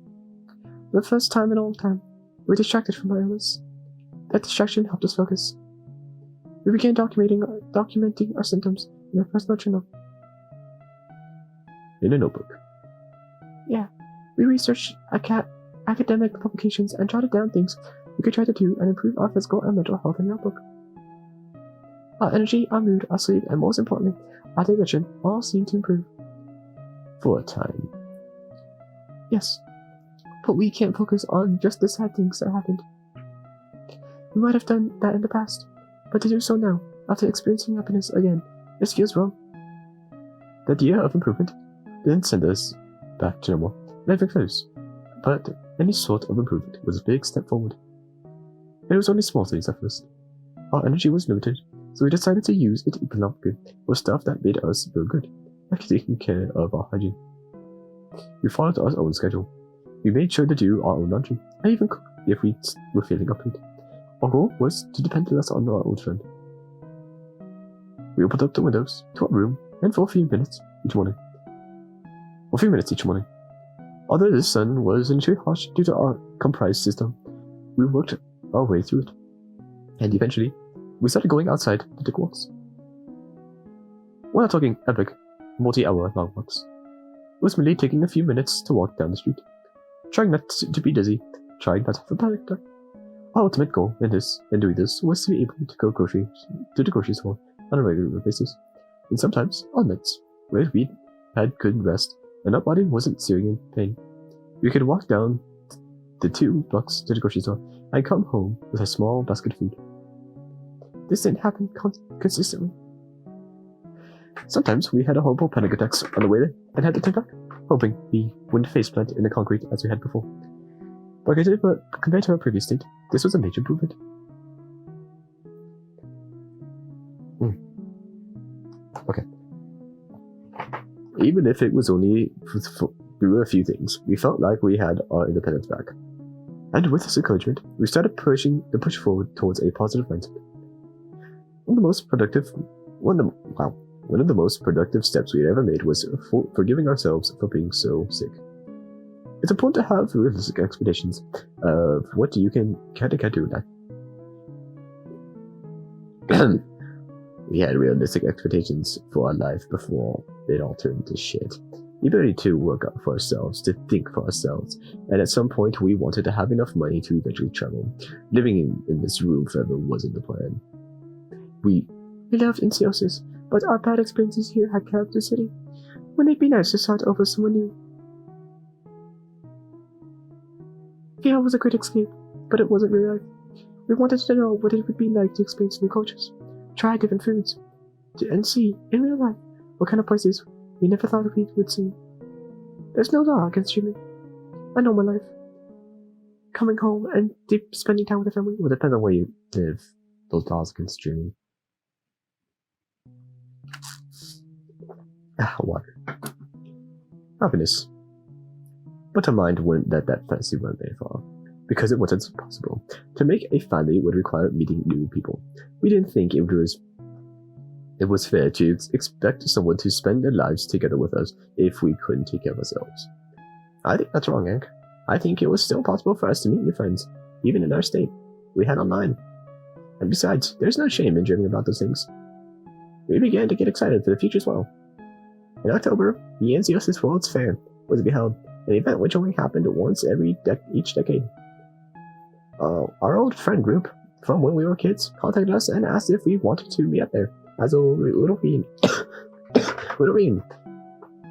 For the first time in a long time, we were distracted from our illness. That distraction helped us focus. We began documenting our symptoms in a personal journal. In a notebook. Yeah, we researched academic publications and jotted down things we could try to do and improve our physical and mental health in the notebook. Our energy, our mood, our sleep, and most importantly, our digestion all seemed to improve. For a time. Yes, but we can't focus on just the sad things that happened. We might have done that in the past, but to do so now, after experiencing happiness again, this feels wrong. The idea of improvement didn't send us back to normal, not even close, but any sort of improvement was a big step forward. It was only small things at first. Our energy was limited, so we decided to use it economically with stuff that made us feel good, like taking care of our hygiene. We followed our own schedule. We made sure to do our own laundry, and even cook if we were feeling up to it. Our goal was to depend less on our old friend. We opened up the windows to our room, and for a few minutes each morning. Although the sun was initially harsh due to our compressed system, we worked our way through it. And eventually, we started going outside to take walks. We're not talking epic, multi-hour long walks. It was merely taking a few minutes to walk down the street, trying not to be dizzy, trying not to have a panic attack. Our ultimate goal in doing this was to be able to go to the grocery store on a regular basis, and sometimes on nights, where we had good rest and our body wasn't searing in pain. We could walk down the 2 blocks to the grocery store and come home with a small basket of food. This didn't happen consistently. Sometimes we had a horrible panic attacks on the way there and had to turn back, hoping we wouldn't faceplant in the concrete as we had before. But compared to our previous state, this was a major improvement. Okay. Even if it was only through a few things, we felt like we had our independence back. And with this encouragement, we started pushing the push forward towards a positive mindset. One of the most productive steps we had ever made was forgiving ourselves for being so sick. It's important to have realistic expectations of what you can do in life. We had realistic expectations for our life before it all turned to shit. The ability to work out for ourselves, to think for ourselves, and at some point we wanted to have enough money to eventually travel. Living in this room forever wasn't the plan. We loved Incioses, but our bad experiences here had kept us sitting. Wouldn't it be nice to start over someone new? VR was a great escape, but it wasn't real life. We wanted to know what it would be like to experience new cultures, try different foods, and see, in real life, what kind of places we never thought we would see. There's no law against streaming. I know my life. Coming home and spending time with the family will depend on where you live. Those laws against streaming. Water. Happiness. But our mind wouldn't let that fantasy run very far, because it wasn't possible. To make a family would require meeting new people. We didn't think it was fair to expect someone to spend their lives together with us if we couldn't take care of ourselves. I think that's wrong, Hank. I think it was still possible for us to meet new friends, even in our state. We had online. And besides, there's no shame in dreaming about those things. We began to get excited for the future as well. In October, the Ansiosis World's Fair was to be held, an event which only happened once each decade. Our old friend group from when we were kids contacted us and asked if we wanted to meet up there as a little reunion.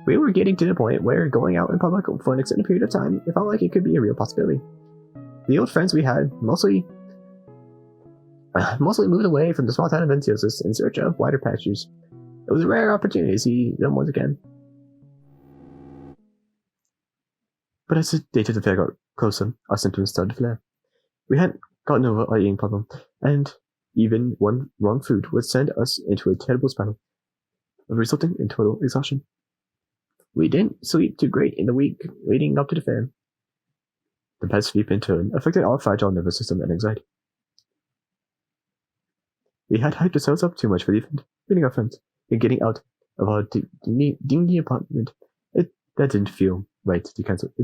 We were getting to the point where going out in public for an extended period of time, it felt like it could be a real possibility. The old friends we had mostly moved away from the small town of Ansiosis in search of wider pastures. It was a rare opportunity to see them once again. But as the day to the fair got closer, our symptoms started to flare. We hadn't gotten over our eating problem, and even one wrong food would send us into a terrible spiral, resulting in total exhaustion. We didn't sleep too great in the week leading up to the fair. The bad sleep in turn affected our fragile nervous system and anxiety. We had hyped ourselves up too much for the event, meeting our friends, and getting out of our dingy apartment. That didn't feel right to cancel. It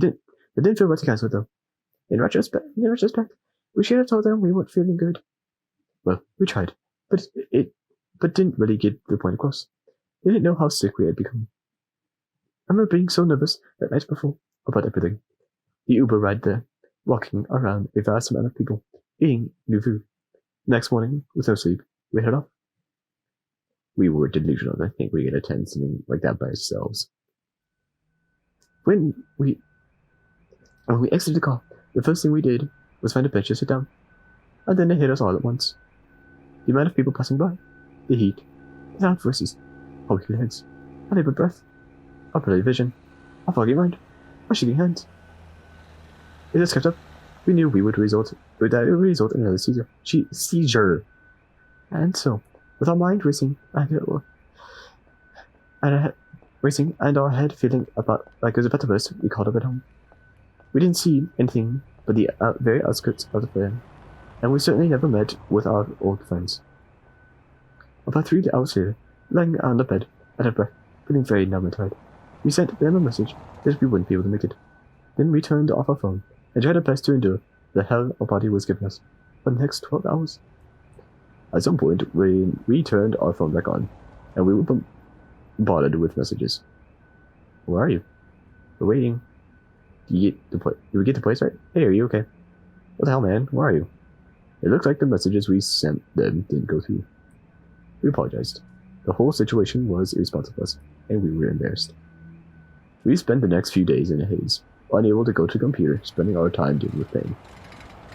didn't feel right to cancel it, though. In retrospect, we should have told them we weren't feeling good. Well, we tried, but didn't really get the point across. They didn't know how sick we had become. I remember being so nervous that night before about everything. The Uber ride there, walking around a vast amount of people, eating new food. Next morning, with no sleep, we headed off. We were delusional to think we could attend something like that by ourselves. When we exited the car, the first thing we did was find a bench to sit down. And then it hit us all at once. The amount of people passing by, the heat, the loud voices, our weak legs, our labored breath, our blurry vision, our foggy mind, our shaking hands. If this kept up, we knew it would result in another seizure. And so, with our mind racing and our head feeling like it was about to burst, we called up at home. We didn't see anything but the very outskirts of the fair, and we certainly never met with our old friends. About 3 hours later, lying on the bed, out of breath, feeling very numb and tired, we sent them a message that we wouldn't be able to make it. Then we turned off our phone and tried our best to endure the hell our body was giving us for the next 12 hours. At some point, we turned our phone back on, and we were bombarded with messages. Where are you? We're waiting. Did we get the place right? Hey, are you okay? What the hell, man? Where are you? It looked like the messages we sent them didn't go through. We apologized. The whole situation was irresponsible of us, and we were embarrassed. We spent the next few days in a haze, unable to go to the computer, spending our time dealing with pain.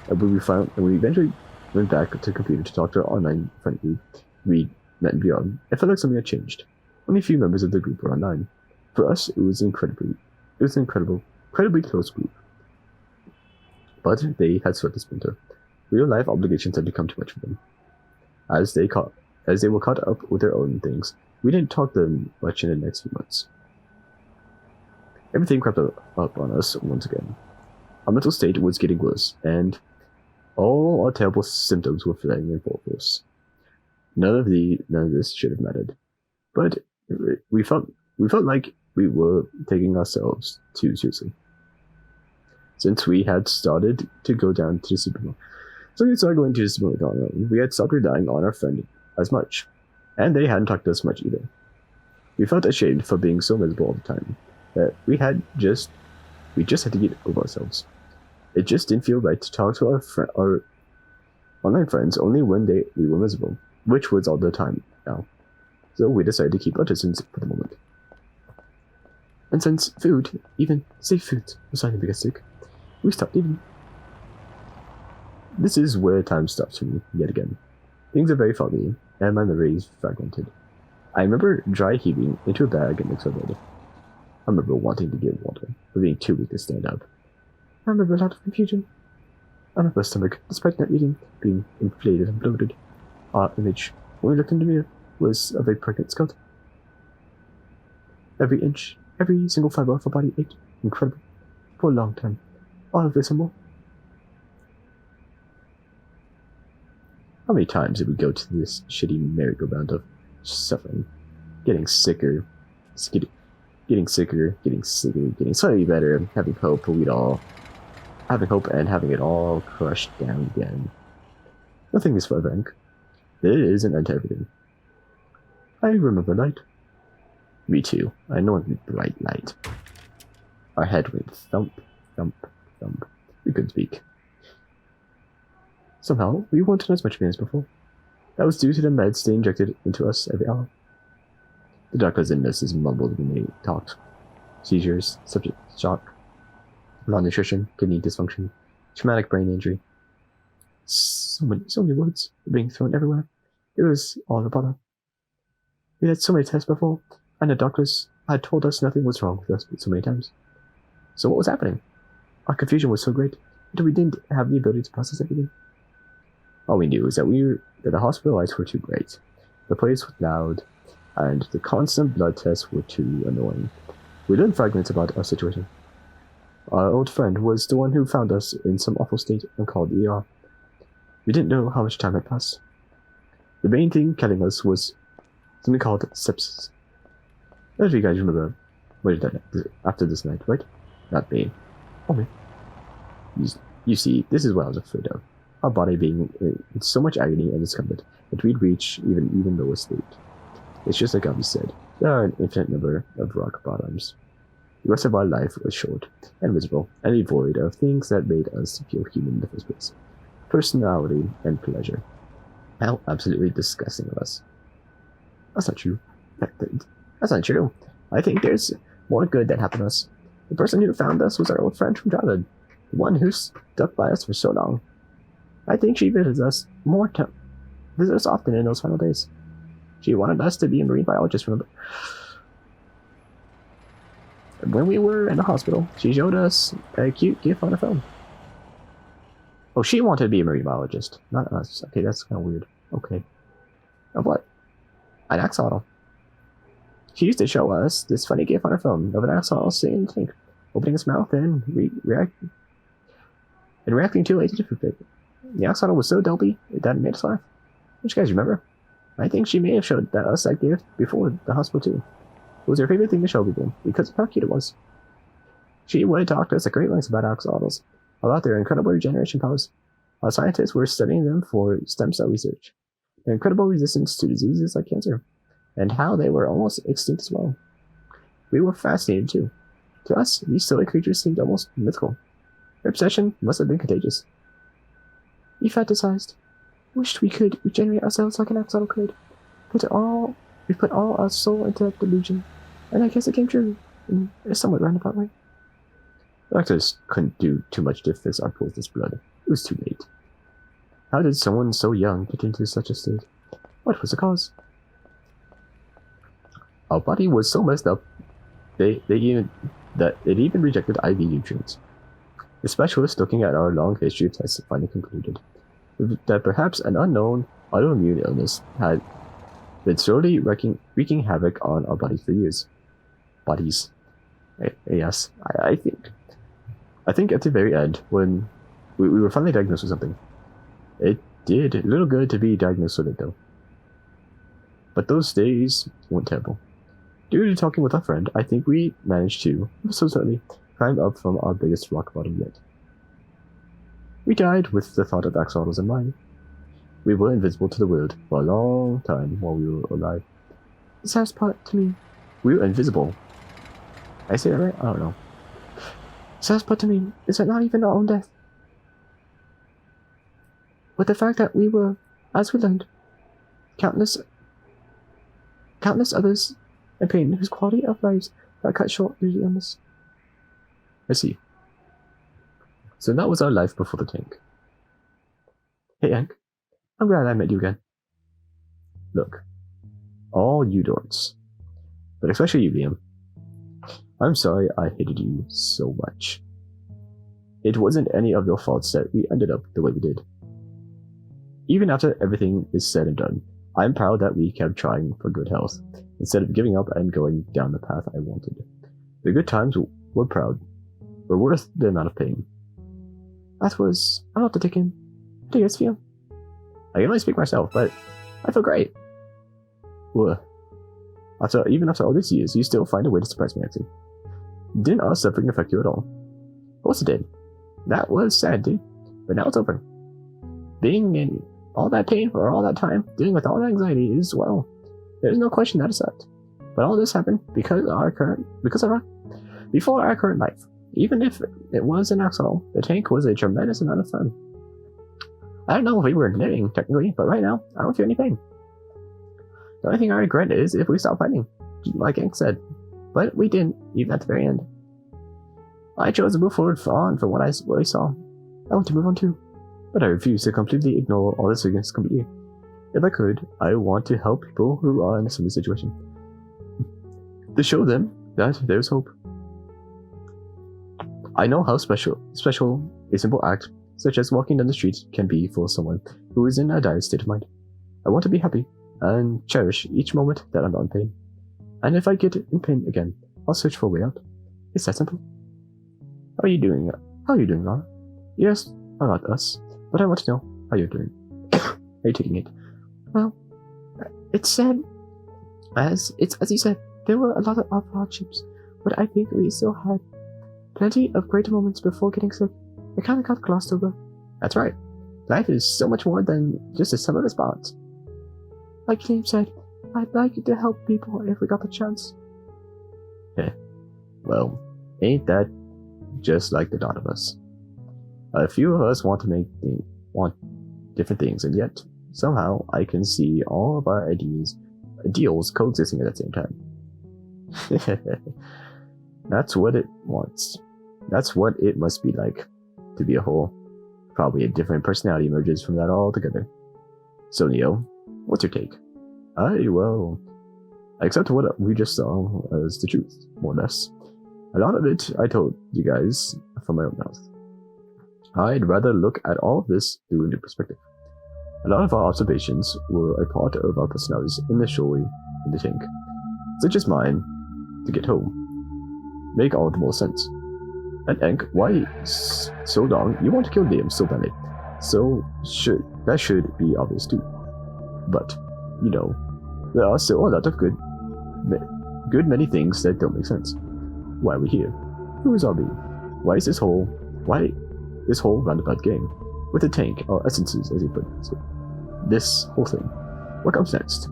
And when we eventually went back to the computer to talk to our online friend group we met in VR, it felt like something had changed. Only a few members of the group were online. For us, it was an incredibly close group. But they had swept the splinter. Real life obligations had become too much for them. As they were caught up with their own things, we didn't talk to them much in the next few months. Everything crept up on us once again. Our mental state was getting worse, and all our terrible symptoms were flaring in full force. None of this should have mattered, but we felt like we were taking ourselves too seriously. Since we had started to go down to the supermarket, we had stopped relying on our friend as much, and they hadn't talked to us much either. We felt ashamed for being so miserable all the time that we just had to get over ourselves. It just didn't feel right to talk to our online friends only when we were miserable, which was all the time now. So we decided to keep our distance for the moment. And since food, even safe foods, was starting to get sick, we stopped eating. This is where time stops for me yet again. Things are very foggy, and my memory is fragmented. I remember dry heaving into a bag next to my bed. I remember wanting to get water, but being too weak to stand up. I remember a lot of confusion. I remember my stomach, despite not eating, being inflated and bloated. Our image, when we looked in the mirror, was of a pregnant skeleton. Every inch, every single fiber of our body ached, incredible, for a long time. All of this and more. How many times did we go to this shitty merry-go-round of suffering, getting sicker, getting slightly better, having hope and having it all crushed down again. Nothing is forever, Hank. There is an end to everything. I remember light. Me too. I know a bright light. Our head went thump, thump, thump. We couldn't speak. Somehow, we weren't in as much pain as before. That was due to the meds they injected into us every hour. The doctors and nurses mumbled when they talked. Seizures, septic shock, malnutrition, kidney dysfunction, traumatic brain injury. So many words were being thrown everywhere. It was all a bother. We had so many tests before, and the doctors had told us nothing was wrong with us so many times. So what was happening? Our confusion was so great that we didn't have the ability to process everything. All we knew was that the hospital lights were too bright, the place was loud, and the constant blood tests were too annoying. We learned fragments about our situation. Our old friend was the one who found us in some awful state and called the ER. We didn't know how much time had passed. The main thing killing us was something called sepsis. None of you guys remember what did that after this night, right? Not me. Only. You see, this is what I was afraid of. Our body being in so much agony and discomfort that we'd reach even lower state. It's just like Abby said, there are an infinite number of rock bottoms. The rest of our life was short and miserable and devoid of things that made us feel human in the first place. Personality and pleasure. How absolutely disgusting of us. That's not true. That's not true. I think there's more good that happened to us. The person who found us was our old friend from childhood. The one who stuck by us for so long. I think she visits us often in those final days. She wanted us to be a marine biologist, remember? When we were in the hospital, she showed us a cute gift on her phone. Oh, she wanted to be a marine biologist, not us. Okay, that's kind of weird. Okay. Of what? An axolotl. She used to show us this funny gift on her phone of an axolotl sitting in the tank, opening its mouth and reacting too late to food pick. The axolotl was so dopey that it made us laugh. Don't you guys remember? I think she may have showed us that gift before the hospital too. It was her favorite thing to show people because of how cute it was. She would talk to us at great lengths about axolotls, about their incredible regeneration powers. Our scientists were studying them for stem cell research, their incredible resistance to diseases like cancer, and how they were almost extinct as well. We were fascinated too. To us, these silly creatures seemed almost mythical. Their obsession must have been contagious. We fantasized. Wished we could regenerate ourselves like an axolotl could. We put all our soul into that delusion, and I guess it came true in a somewhat roundabout way. The doctors couldn't do too much to fix our poisonous blood. It was too late. How did someone so young get into such a state? What was the cause? Our body was so messed up, it even rejected IV nutrients. The specialist looking at our long history of tests finally concluded that perhaps an unknown autoimmune illness had been slowly wreaking havoc on our bodies for years. Bodies. Yes, I think at the very end, when we were finally diagnosed with something, it did little good to be diagnosed with it though. But those days weren't terrible. Due to talking with our friend, I think we managed to, so certainly, climb up from our biggest rock bottom yet. We died with the thought of axolotls in mind. We were invisible to the world for a long time while we were alive. The saddest part to me, we were invisible. I say that right? I don't know. The saddest part to me is that not even our own death, but the fact that we were, as we learned, countless others in pain whose quality of lives got cut short due to illness. I see. So that was our life before the tank. Hey Hank, I'm glad I met you again. Look, all you dorks, but especially you, Liam. I'm sorry I hated you so much. It wasn't any of your faults that we ended up the way we did. Even after everything is said and done, I'm proud that we kept trying for good health, instead of giving up and going down the path I wanted. The good times were worth the amount of pain. That was a lot to take in. How do you guys feel? I can only speak for myself, but I feel great. Ugh. Even after all these years, you still find a way to surprise me, actually. Didn't our suffering affect you at all? Of course it did. That was sad, dude. But now it's over. Being in all that pain for all that time, dealing with all that anxiety is, well, there's no question that it sucked. But all this happened before our current life. Even if it was an axolotl, the tank was a tremendous amount of fun. I don't know if we were living, technically, but right now, I don't feel any pain. The only thing I regret is if we stopped fighting, like Hank said. But we didn't, even at the very end. I chose to move forward on from what I saw. I want to move on too. But I refuse to completely ignore all this sickness completely. If I could, I want to help people who are in a similar situation. To show them that there's hope. I know how special a simple act such as walking down the street can be for someone who is in a dire state of mind. I want to be happy and cherish each moment that I'm not in pain. And if I get in pain again, I'll search for a way out. It's that simple. How are you doing, Laura? Yes, about us, but I want to know how you're doing. Are you taking it? Well, it's sad. As you said, there were a lot of hardships, but I think we still had plenty of great moments before getting sick. I kind of got glossed over. That's right. Life is so much more than just a sum of its parts. Like James said, I'd like to help people if we got the chance. Well, ain't that just like the thought of us? A few of us want different things, and yet somehow I can see all of our ideals coexisting at the same time. That's what it wants. That's what it must be like to be a whole. Probably a different personality emerges from that altogether. So Neo, what's your take? I accept what we just saw as the truth, more or less. A lot of it I told you guys from my own mouth. I'd rather look at all of this through a new perspective. A lot of our observations were a part of our personalities initially in the tank, such as mine to get home. Make all the more sense. And Enk, why so long you want to kill Liam so badly? That should be obvious too. But, there are still a lot of good many things that don't make sense. Why are we here? Who is Arby? Why this whole roundabout game? With the tank, or essences as he put it. This whole thing. What comes next?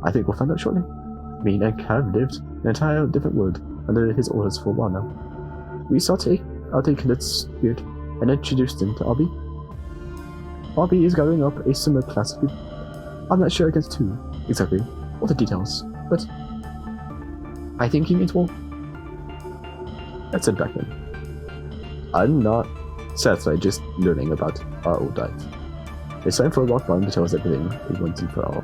I think we'll find out shortly. Me and Enk have lived an entire different world under his orders for a while now. We saw our Kindred's spirit and introduced him to Arby. Arby is gathering up a similar class of people. I'm not sure against who, exactly, all the details, but I think he means war. That said back then. I'm not satisfied just learning about our old life. It's time for a rock bottom to tell us everything once and for all.